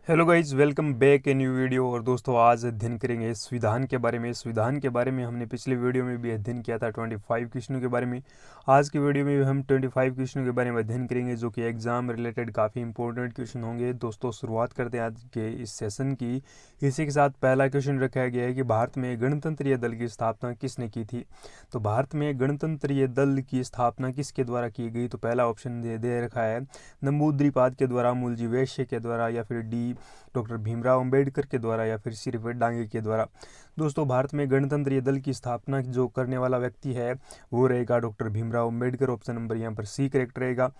Hello guys, welcome back a new video. और दोस्तों, आज अध्ययन करेंगे संविधान के बारे में। संविधान के बारे में हमने पिछले वीडियो में भी अध्ययन किया था 25 क्वेश्चनों के बारे में। आज की वीडियो में भी हम 25 क्वेश्चनों के बारे में अध्ययन करेंगे, जो कि एग्जाम रिलेटेड काफ़ी इंपॉर्टेंट क्वेश्चन होंगे। दोस्तों, शुरुआत करते हैं आज के इस सेशन की। इसी के साथ पहला क्वेश्चन रखा गया है कि भारत में गणतंत्रीय दल की स्थापना किसने की थी। तो भारत में गणतंत्रीय दल की स्थापना किसके द्वारा की गई? तो पहला ऑप्शन दे रखा है नंबूद्रिपाद के द्वारा, मूलजी वैश्य के द्वारा, या फिर डी डॉक्टर भीमराव अंबेडकर के द्वारा, या फिर श्रीपद डांगे के द्वारा। दोस्तों, भारत में गणतंत्रीय दल की स्थापना जो करने वाला व्यक्ति है वो रहेगा doctor Bhimrao Ambedkar. Option number यहाँ पर सी करेक्ट रहेगा।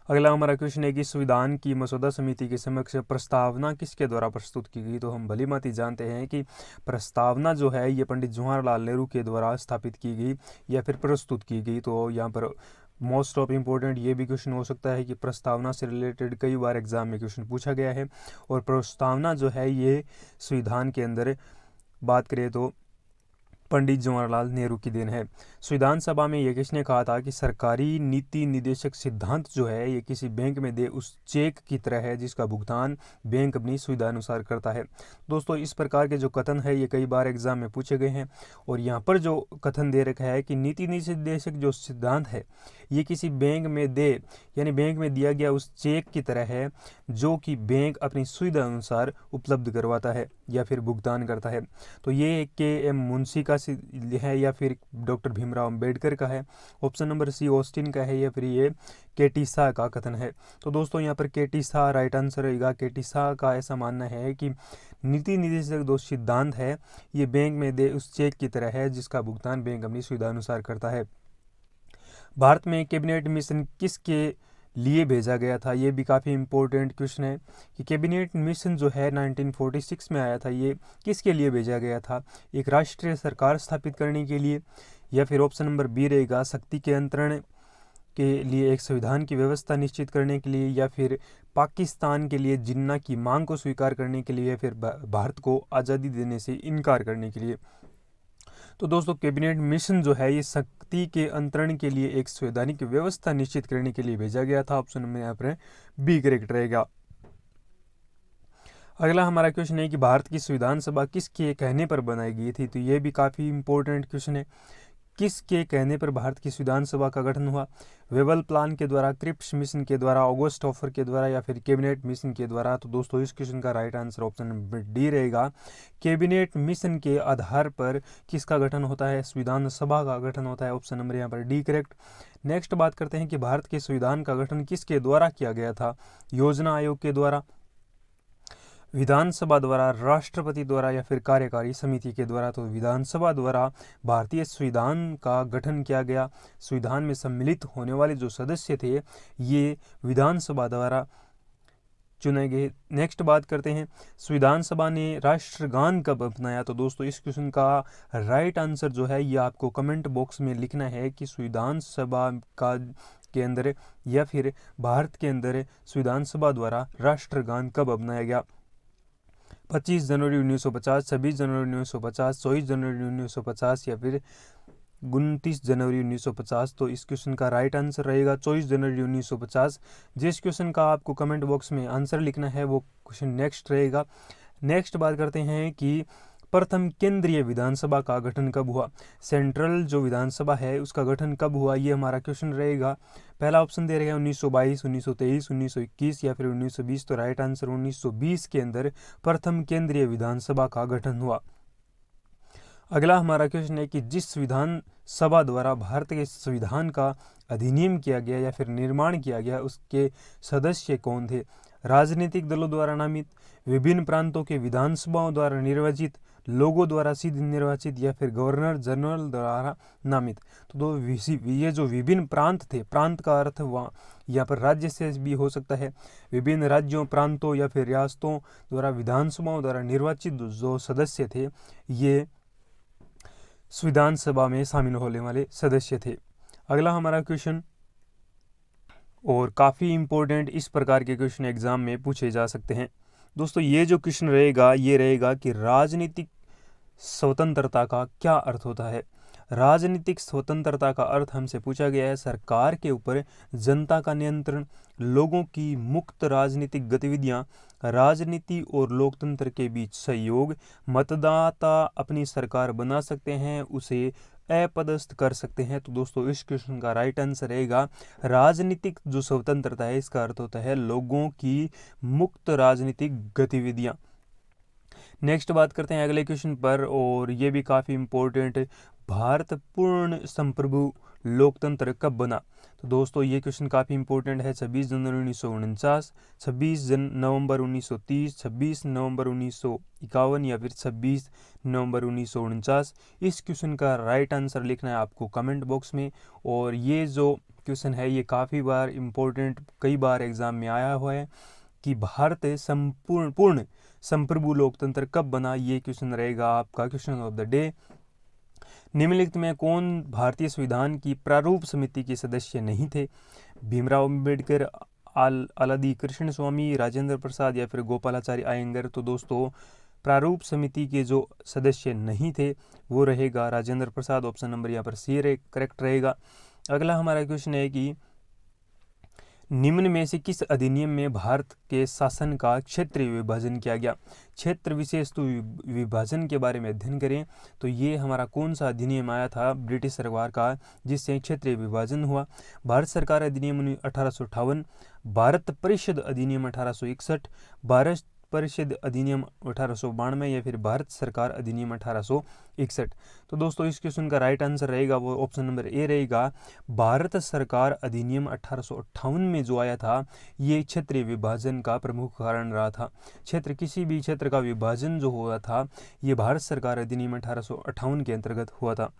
अगला हमारा क्वेश्चन है कि संविधान की मसौदा समिति के समक्ष प्रस्तावना किसके द्वारा प्रस्तुत की गई। तो हम भली भांति जानते हैं कि प्रस्तावना जो है ये पंडित जवाहरलाल नेहरू के द्वारा स्थापित की गई या फिर प्रस्तुत की गई। तो यहाँ पर मोस्ट ऑफ इम्पोर्टेंट ये भी क्वेश्चन हो सकता है कि प्रस्तावना से रिलेटेड कई बार एग्जाम में क्वेश्चन पूछा गया है। और प्रस्तावना जो है ये संविधान के अंदर बात करें तो पंडित जवाहरलाल नेहरू की देन है। संविधान सभा में यह किसने कहा था कि सरकारी नीति निर्देशक सिद्धांत जो है ये किसी बैंक में दे उस चेक की तरह है जिसका भुगतान बैंक अपनी सुविधा अनुसार करता है। दोस्तों, इस प्रकार के जो कथन है ये कई बार एग्जाम में पूछे गए हैं। और यहाँ पर जो कथन दे रखा है कि नीति निर्देशक जो सिद्धांत है ये किसी बैंक में दे, यानी बैंक में दिया गया उस चेक की तरह है जो कि बैंक अपनी सुविधा अनुसार उपलब्ध करवाता है या फिर भुगतान करता है। तो ये के एम मुंशी का है या फिर डॉक्टर भीमराव अंबेडकर का है। ऑप्शन नंबर सी ऑस्टिन का है या फिर ये के.टी. शाह का कथन है। तो दोस्तों, यहाँ पर के.टी. शाह राइट आंसर रहेगा। के.टी. शाह का ऐसा मानना है कि नीति निर्देशक जो सिद्धांत है ये बैंक में दे उस चेक की तरह है जिसका भुगतान बैंक अपनी सुविधा अनुसार करता है। भारत में कैबिनेट मिशन किसके लिए भेजा गया था? ये भी काफ़ी इंपॉर्टेंट क्वेश्चन है कि कैबिनेट मिशन जो है 1946 में आया था, ये किसके लिए भेजा गया था? एक राष्ट्रीय सरकार स्थापित करने के लिए, या फिर ऑप्शन नंबर बी रहेगा शक्ति के अंतरण के लिए, एक संविधान की व्यवस्था निश्चित करने के लिए, या फिर पाकिस्तान के लिए जिन्ना की मांग को स्वीकार करने के लिए, या फिर भारत को आज़ादी देने से इनकार करने के लिए। तो दोस्तों, कैबिनेट मिशन जो है ये शक्ति के अंतरण के लिए एक संवैधानिक व्यवस्था निश्चित करने के लिए भेजा गया था। ऑप्शन नंबर यहाँ पर बी करेक्ट रहेगा। अगला हमारा क्वेश्चन है कि भारत की संविधान सभा किसके कहने पर बनाई गई थी। तो ये भी काफ़ी इंपॉर्टेंट क्वेश्चन है। किसके कहने पर भारत की संविधान सभा का गठन हुआ? वेबल प्लान के द्वारा, क्रिप्स मिशन के द्वारा, ऑगस्ट ऑफर के द्वारा, या फिर कैबिनेट मिशन के द्वारा। तो दोस्तों, इस क्वेश्चन का right answer option number D रहेगा। कैबिनेट मिशन के आधार पर किसका गठन होता है? संविधान सभा का गठन होता है। ऑप्शन नंबर यहाँ पर डी करेक्ट। नेक्स्ट बात करते हैं कि भारत के संविधान का गठन किसके द्वारा किया गया था? योजना आयोग के द्वारा, विधानसभा द्वारा, राष्ट्रपति द्वारा, या फिर कार्यकारी समिति के द्वारा। तो विधानसभा द्वारा भारतीय संविधान का गठन किया गया। संविधान में सम्मिलित होने वाले जो सदस्य थे ये विधानसभा द्वारा चुने गए। नेक्स्ट बात करते हैं संविधान सभा ने राष्ट्रगान कब अपनाया। तो दोस्तों, इस क्वेश्चन का राइट आंसर जो है ये आपको कमेंट बॉक्स में लिखना है कि संविधान सभा का के अंदर या फिर भारत के अंदर संविधान सभा द्वारा राष्ट्रगान कब अपनाया गया। 25 जनवरी 1950, 26 जनवरी 1950, 24 जनवरी 1950, या फिर 29 जनवरी 1950। तो इस क्वेश्चन का राइट आंसर रहेगा 24 जनवरी 1950। जिस क्वेश्चन का आपको कमेंट बॉक्स में आंसर लिखना है वो क्वेश्चन नेक्स्ट रहेगा। नेक्स्ट बात करते हैं कि प्रथम केंद्रीय विधानसभा का गठन कब हुआ। सेंट्रल जो विधानसभा है उसका गठन कब हुआ, ये हमारा क्वेश्चन रहेगा। पहला ऑप्शन दे रहे हैं 1922, 1923, 1921, या फिर 1920। तो राइट आंसर 1920 के अंदर प्रथम केंद्रीय विधानसभा का गठन हुआ। अगला हमारा क्वेश्चन है कि जिस विधान सभा द्वारा भारत के संविधान का अधिनियम किया गया या फिर निर्माण किया गया उसके सदस्य कौन थे? राजनीतिक दलों द्वारा नामित, विभिन्न प्रांतों के विधानसभाओं द्वारा निर्वाचित, लोगों द्वारा सीधे निर्वाचित, या फिर गवर्नर जनरल द्वारा नामित। तो ये जो विभिन्न प्रांत थे, प्रांत का अर्थ वहाँ यहाँ पर राज्य से भी हो सकता है। विभिन्न राज्यों, प्रांतों या फिर रियासतों द्वारा विधानसभाओं द्वारा निर्वाचित जो सदस्य थे ये संविधान सभा में शामिल होने वाले सदस्य थे। अगला हमारा क्वेश्चन, और काफ़ी इम्पोर्टेंट इस प्रकार के क्वेश्चन एग्जाम में पूछे जा सकते हैं। दोस्तों, ये जो क्वेश्चन रहेगा ये रहेगा कि राजनीतिक स्वतंत्रता का क्या अर्थ होता है। राजनीतिक स्वतंत्रता का अर्थ हमसे पूछा गया है सरकार के ऊपर जनता का नियंत्रण, लोगों की मुक्त राजनीतिक गतिविधियां, राजनीति और लोकतंत्र के बीच सहयोग, मतदाता अपनी सरकार बना सकते हैं, उसे अपदस्थ कर सकते हैं। तो दोस्तों इस क्वेश्चन का राइट आंसर रहेगा राजनीतिक जो स्वतंत्रता है, इसका अर्थ होता है लोगों की मुक्त राजनीतिक गतिविधियां। नेक्स्ट बात करते हैं अगले क्वेश्चन पर, और ये भी काफ़ी इम्पोर्टेंट, भारत पूर्ण संप्रभु लोकतंत्र कब बना? तो दोस्तों ये क्वेश्चन काफ़ी इंपॉर्टेंट है। 26 जनवरी 1949, 26 नवंबर 1930, 26 नवंबर 1951 या फिर 26 नवंबर 1949। इस क्वेश्चन का राइट आंसर लिखना है आपको कमेंट बॉक्स में। और ये जो क्वेश्चन है ये काफ़ी बार इम्पोर्टेंट, कई बार एग्जाम में आया हुआ है कि भारत पूर्ण संप्रभु लोकतंत्र कब बना, ये क्वेश्चन रहेगा आपका क्वेश्चन ऑफ द डे। निम्नलिखित में कौन भारतीय संविधान की प्रारूप समिति के सदस्य नहीं थे? भीमराव अम्बेडकर, आलादी कृष्ण स्वामी, राजेंद्र प्रसाद या फिर गोपालाचारी अयंगर। तो दोस्तों प्रारूप समिति के जो सदस्य नहीं थे वो रहेगा राजेंद्र प्रसाद। ऑप्शन नंबर यहाँ पर सी करेक्ट रहेगा। अगला हमारा क्वेश्चन है कि निम्न में से किस अधिनियम में भारत के शासन का क्षेत्रीय विभाजन किया गया? क्षेत्र विशेष तो विभाजन के बारे में अध्ययन करें तो ये हमारा कौन सा अधिनियम आया था ब्रिटिश सरकार का जिससे क्षेत्रीय विभाजन हुआ? भारत सरकार अधिनियम 1858, भारत परिषद अधिनियम 1861, भारत परिषद अधिनियम 1892 या फिर भारत सरकार अधिनियम 1861। तो दोस्तों इस क्वेश्चन का राइट आंसर रहेगा वो ऑप्शन नंबर ए रहेगा, भारत सरकार अधिनियम 1858 में जो आया था ये क्षेत्रीय विभाजन का प्रमुख कारण रहा था। किसी भी क्षेत्र का विभाजन जो हुआ था ये भारत सरकार अधिनियम 1858 के अंतर्गत हुआ था।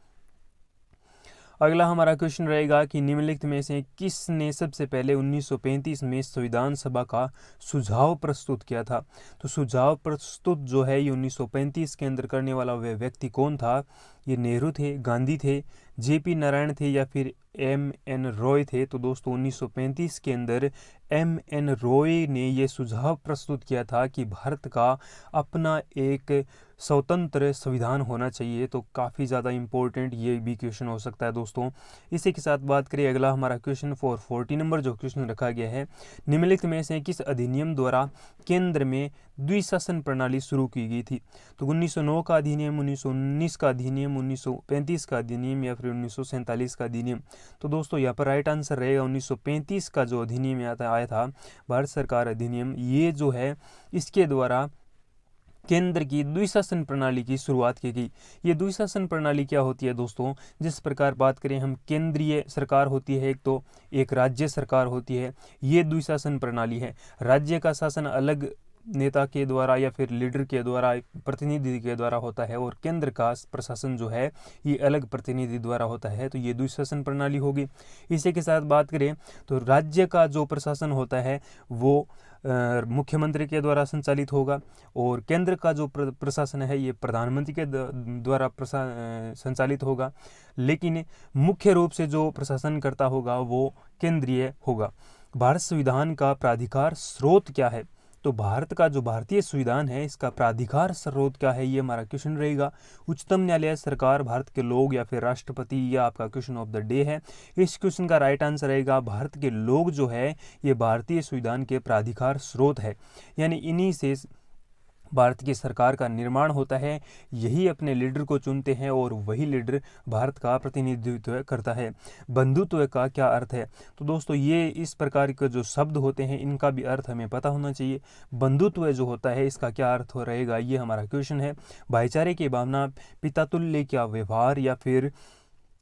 अगला हमारा क्वेश्चन रहेगा कि निम्नलिखित में से किसने सबसे पहले 1935 में संविधान सभा का सुझाव प्रस्तुत किया था? तो सुझाव प्रस्तुत जो है ये 1935 के अंदर करने वाला वह व्यक्ति कौन था? ये नेहरू थे, गांधी थे, जेपी नारायण थे या फिर एम.एन. रॉय थे? तो दोस्तों 1935 के अंदर एम.एन. रॉय ने ये सुझाव प्रस्तुत किया था कि भारत का अपना एक स्वतंत्र संविधान होना चाहिए। तो काफ़ी ज़्यादा इम्पोर्टेंट ये भी क्वेश्चन हो सकता है दोस्तों। इसी के साथ बात करें अगला हमारा क्वेश्चन 440 नंबर जो क्वेश्चन रखा गया है, निम्नलिखित में से किस अधिनियम द्वारा केंद्र में द्विशासन प्रणाली शुरू की गई थी? तो 1909 का अधिनियम, 1919 का अधिनियम, 1935 का अधिनियम या फिर 1947 का अधिनियम? तो दोस्तों यहाँ पर राइट आंसर रहेगा 1935 का जो अधिनियम आया था भारत सरकार अधिनियम, ये जो है इसके द्वारा केंद्र की द्विशासन प्रणाली की शुरुआत की गई। ये द्विशासन प्रणाली क्या होती है दोस्तों? जिस प्रकार बात करें हम, केंद्रीय सरकार होती है एक, तो एक राज्य सरकार होती है, ये द्विशासन प्रणाली है। राज्य का शासन अलग नेता के द्वारा या फिर लीडर के द्वारा, प्रतिनिधि के द्वारा होता है, और केंद्र का प्रशासन जो है ये अलग प्रतिनिधि द्वारा होता है। तो ये द्विशासन प्रणाली होगी। इसी के साथ बात करें तो राज्य का जो प्रशासन होता है वो मुख्यमंत्री के द्वारा संचालित होगा, और केंद्र का जो प्रशासन है ये प्रधानमंत्री के द्वारा संचालित होगा। लेकिन मुख्य रूप से जो प्रशासन करता होगा वो केंद्रीय होगा। भारत संविधान का प्राधिकार स्रोत क्या है? तो भारत का जो भारतीय संविधान है इसका प्राधिकार स्रोत क्या है, ये हमारा क्वेश्चन रहेगा। उच्चतम न्यायालय, सरकार, भारत के लोग या फिर राष्ट्रपति, ये आपका क्वेश्चन ऑफ द डे है। इस क्वेश्चन का राइट आंसर रहेगा भारत के लोग जो है ये भारतीय संविधान के प्राधिकार स्रोत है, यानी इन्हीं से भारत की सरकार का निर्माण होता है। यही अपने लीडर को चुनते हैं और वही लीडर भारत का प्रतिनिधित्व करता है। बंधुत्व का क्या अर्थ है? तो दोस्तों ये इस प्रकार के जो शब्द होते हैं इनका भी अर्थ हमें पता होना चाहिए। बंधुत्व जो होता है इसका क्या अर्थ हो रहेगा, ये हमारा क्वेश्चन है। भाईचारे की भावना, पितातुल्य का व्यवहार या फिर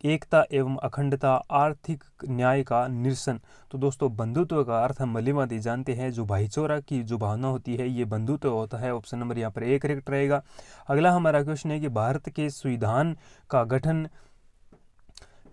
एकता एवं अखंडता, आर्थिक न्याय का निरसन? तो दोस्तों बंधुत्व का अर्थ हम भलीभांति जानते हैं, जो भाईचारा की जो भावना होती है ये बंधुत्व होता है। ऑप्शन नंबर यहाँ पर ए करेक्ट रहेगा। अगला हमारा क्वेश्चन है कि भारत के संविधान का गठन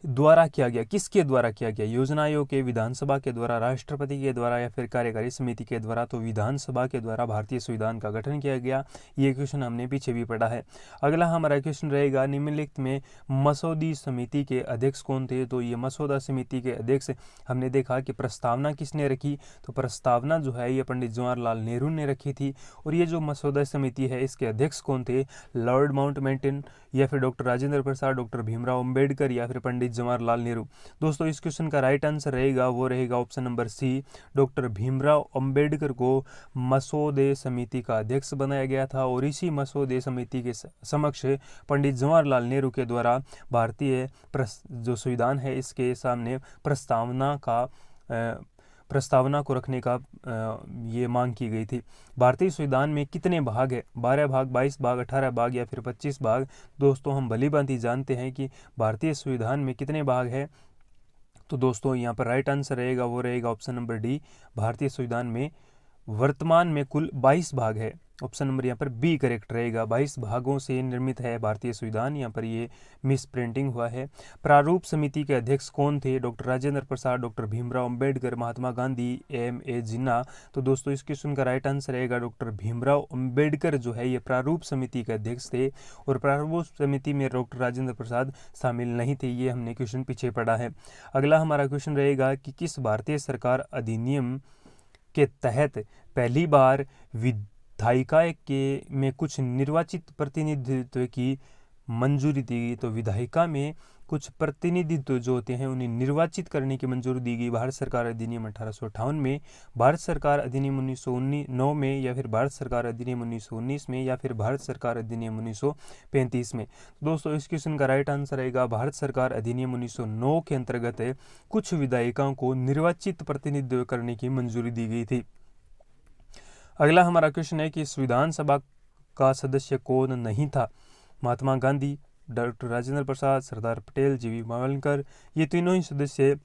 द्वारा किया गया, किसके द्वारा किया गया, योजना आयोग के, विधानसभा के द्वारा, राष्ट्रपति के द्वारा या फिर कार्यकारी समिति के द्वारा। तो विधानसभा के द्वारा भारतीय संविधान का गठन किया गया। ये क्वेश्चन हमने पीछे भी पढ़ा है। अगला हमारा क्वेश्चन रहेगा, निम्नलिखित में मसौदी समिति के अध्यक्ष कौन थे। तो ये मसौदा समिति के अध्यक्ष हमने देखा कि प्रस्तावना किसने रखी, तो प्रस्तावना जो है ये पंडित जवाहरलाल नेहरू ने रखी थी। और ये जो मसौदा समिति है इसके अध्यक्ष कौन थे, लॉर्ड माउंटबेटन या फिर डॉक्टर राजेंद्र प्रसाद, डॉक्टर भीमराव अंबेडकर या फिर पंडित जवाहरलाल नेहरू। दोस्तों इस क्वेश्चन का राइट आंसर रहेगा वो रहेगा option number C, doctor Bhimrao Ambedkar को मसौदे समिति का अध्यक्ष बनाया गया था। और इसी मसौदे समिति के समक्ष पंडित जवाहरलाल नेहरू के द्वारा भारतीय जो संविधान है इसके सामने प्रस्तावना को रखने का ये मांग की गई थी। भारतीय संविधान में कितने भाग है, 12 भाग, 22 भाग, 18 भाग या फिर 25 भाग। दोस्तों हम भली भांति जानते हैं कि भारतीय संविधान में कितने भाग है। तो दोस्तों यहाँ पर राइट आंसर रहेगा वो रहेगा ऑप्शन नंबर डी, भारतीय संविधान में वर्तमान में कुल 22 भाग है। ऑप्शन नंबर यहाँ पर बी करेक्ट रहेगा, 22 भागों से निर्मित है भारतीय संविधान। यहाँ पर ये मिस प्रिंटिंग हुआ है। प्रारूप समिति के अध्यक्ष कौन थे, doctor Rajendra Prasad, doctor Bhimrao Ambedkar, Mahatma Gandhi, M.A. जिन्ना। तो दोस्तों इस क्वेश्चन का राइट आंसर रहेगा डॉक्टर भीमराव अंबेडकर जो है ये प्रारूप समिति के अध्यक्ष थे। और प्रारूप समिति में डॉक्टर राजेंद्र प्रसाद शामिल नहीं थे, ये हमने क्वेश्चन पीछे पढ़ा है। अगला हमारा क्वेश्चन रहेगा कि किस भारतीय सरकार अधिनियम के तहत पहली बार विधायिका के में कुछ निर्वाचित प्रतिनिधित्व की मंजूरी दी गई। तो विधायिका में कुछ प्रतिनिधित्व जो होते हैं उन्हें निर्वाचित करने की मंजूरी दी गई भारत सरकार अधिनियम 1858 में, भारत सरकार अधिनियम 1909 में या फिर भारत सरकार अधिनियम 1919 में या फिर भारत सरकार अधिनियम 1935 में। दोस्तों इस क्वेश्चन का राइट आंसर रहेगा भारत सरकार अधिनियम 1909 के अंतर्गत कुछ विधायिकाओं को निर्वाचित प्रतिनिधित्व करने की मंजूरी दी गई थी। अगला हमारा क्वेश्चन है कि संविधान सभा का सदस्य कौन नहीं था, महात्मा गांधी, डॉक्टर राजेंद्र प्रसाद, सरदार पटेल, जी.वी. मावलंकर। ये तीनों ही सदस्य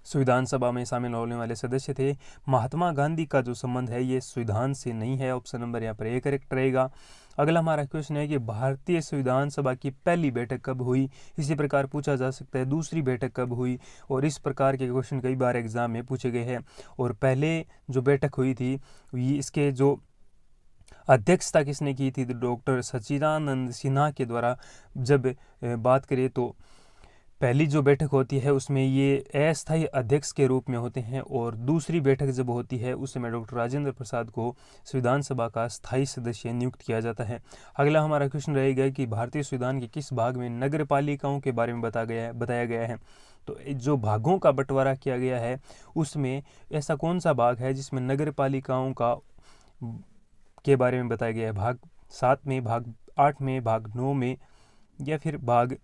संविधान सभा में शामिल होने वाले सदस्य थे। महात्मा गांधी का जो संबंध है ये संविधान से नहीं है। ऑप्शन नंबर यहाँ पर ए करेक्ट रहेगा। अगला हमारा क्वेश्चन है कि भारतीय संविधान सभा की पहली बैठक कब हुई। इसी प्रकार पूछा जा सकता है दूसरी बैठक कब हुई, और इस प्रकार के क्वेश्चन कई बार एग्जाम में पूछे गए हैं। और पहले जो बैठक हुई थी इसके जो अध्यक्षता किसने की थी, तो डॉक्टर सच्चिदानंद सिन्हा के द्वारा। जब बात करें तो पहली जो बैठक होती है उसमें ये अस्थायी अध्यक्ष के रूप में होते हैं, और दूसरी बैठक जब होती है उस समय डॉक्टर राजेंद्र प्रसाद को संविधान सभा का स्थायी सदस्य नियुक्त किया जाता है। अगला हमारा क्वेश्चन रहेगा कि भारतीय संविधान के किस भाग में नगर पालिकाओं के बारे में बताया गया है। तो जो भागों का बंटवारा किया गया है उसमें ऐसा कौन सा भाग है जिसमें नगर पालिकाओं के बारे में बताया गया है, भाग 7 में, भाग 8 में, भाग 9 में या फिर भाग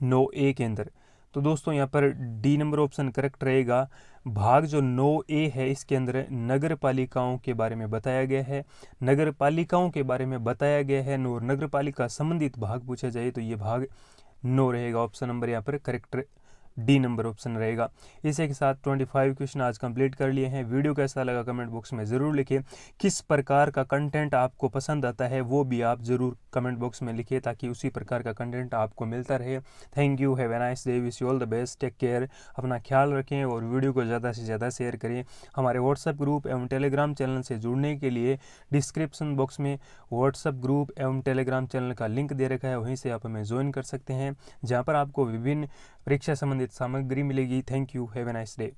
9A के अंदर। तो दोस्तों यहाँ पर डी नंबर ऑप्शन करेक्ट रहेगा। भाग जो 9A है इसके अंदर नगर पालिकाओं के बारे में बताया गया है, नगर पालिकाओं के बारे में बताया गया है। और नगर पालिका संबंधित भाग पूछा जाए तो ये भाग 9 रहेगा। ऑप्शन नंबर यहाँ पर करेक्ट डी नंबर ऑप्शन रहेगा। इसी के साथ 25 क्वेश्चन आज कंप्लीट कर लिए हैं। वीडियो कैसा लगा कमेंट बॉक्स में ज़रूर लिखें। किस प्रकार का कंटेंट आपको पसंद आता है वो भी आप ज़रूर कमेंट बॉक्स में लिखिए ताकि उसी प्रकार का कंटेंट आपको मिलता रहे। Thank you, have a nice day, wish you all the best, take care, अपना ख्याल रखें और वीडियो को ज़्यादा से ज़्यादा शेयर करें। हमारे व्हाट्सएप ग्रुप एवं टेलीग्राम चैनल से जुड़ने के लिए डिस्क्रिप्शन बॉक्स में व्हाट्सएप ग्रुप एवं टेलीग्राम चैनल का लिंक दे रखा है, वहीं से आप हमें ज्वाइन कर सकते हैं, जहाँ पर आपको विभिन्न परीक्षा संबंधित सामग्री मिलेगी। Thank you, have a nice day.